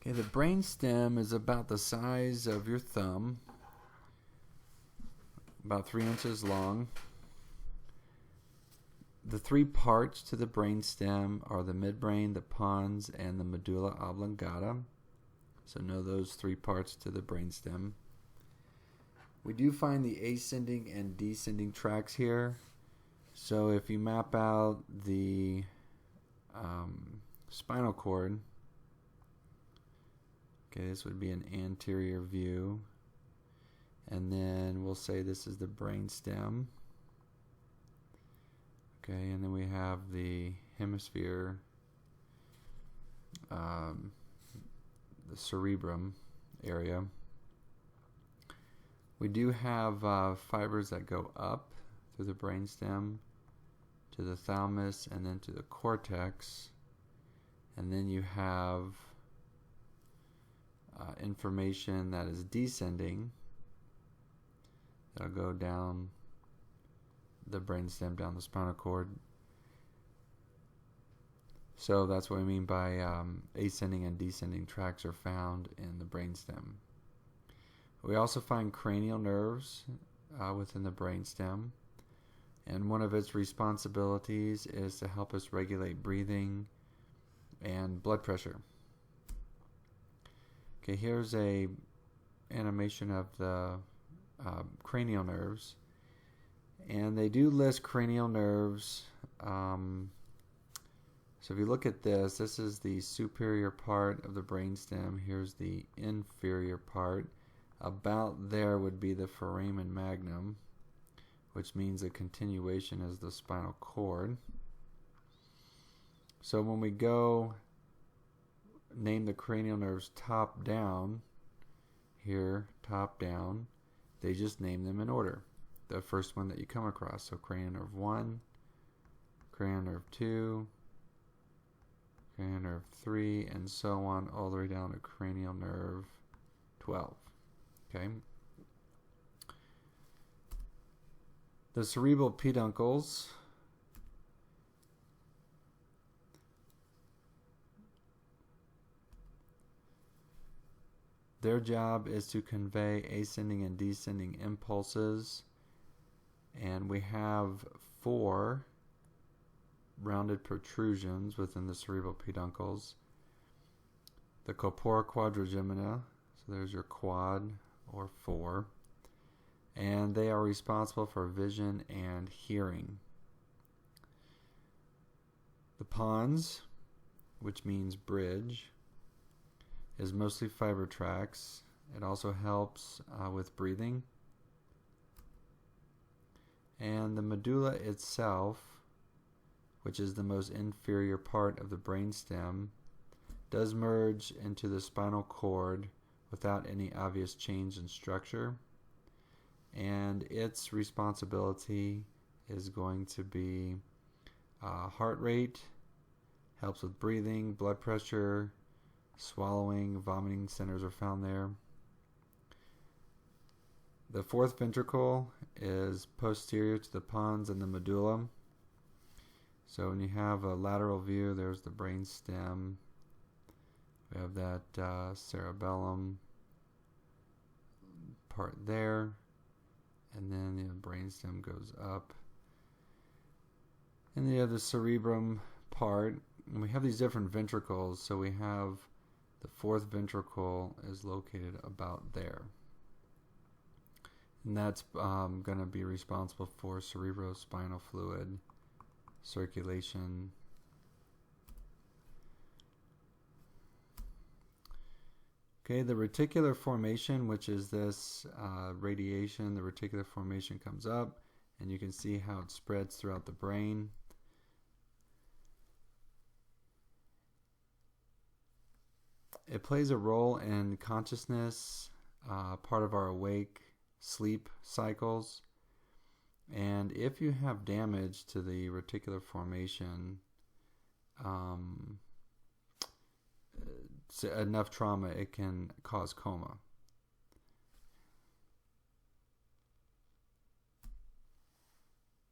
Okay, the brainstem is about the size of your thumb, about 3 inches long. The three parts to the brainstem are the midbrain, the pons, and the medulla oblongata. So know those three parts to the brainstem. We do find the ascending and descending tracts here. So if you map out the spinal cord, okay, this would be an anterior view. And then we'll say this is the brainstem. Okay, and then we have the hemisphere, the cerebrum area. We do have fibers that go up through the brainstem to the thalamus and then to the cortex. And then you have information that is descending. That'll go down the brainstem, down the spinal cord. So that's what I mean by ascending and descending tracts are found in the brainstem. We also find cranial nerves within the brainstem, and one of its responsibilities is to help us regulate breathing and blood pressure. Okay, here's a animation of the cranial nerves, and they do list cranial nerves. So if you look at this is the superior part of the brainstem. Here's the inferior part. About there would be the foramen magnum, which means a continuation is the spinal cord. So when we go name the cranial nerves top down, here top down, they just name them in order. The first one that you come across. So cranial nerve 1, cranial nerve 2, cranial nerve 3, and so on all the way down to cranial nerve 12. Okay. The cerebral peduncles their job is to convey ascending and descending impulses, and we have 4 rounded protrusions within the cerebral peduncles. The corpora quadrigemina, so there's your quad or 4, and they are responsible for vision and hearing. The pons, which means bridge, is mostly fiber tracts. It also helps with breathing. And the medulla itself, which is the most inferior part of the brainstem, does merge into the spinal cord without any obvious change in structure. And its responsibility is going to be heart rate, helps with breathing, blood pressure, swallowing, vomiting centers are found there. The fourth ventricle is posterior to the pons and the medulla. So when you have a lateral view, there's the brainstem. We have that cerebellum part there, and then the brainstem goes up. And then you have the cerebrum part, and we have these different ventricles. So we have the fourth ventricle is located about there. And that's going to be responsible for cerebrospinal fluid circulation. Okay, the reticular formation, which is this radiation, the reticular formation comes up, and you can see how it spreads throughout the brain. It plays a role in consciousness, part of our awake sleep cycles. And if you have damage to the reticular formation, enough trauma, it can cause coma.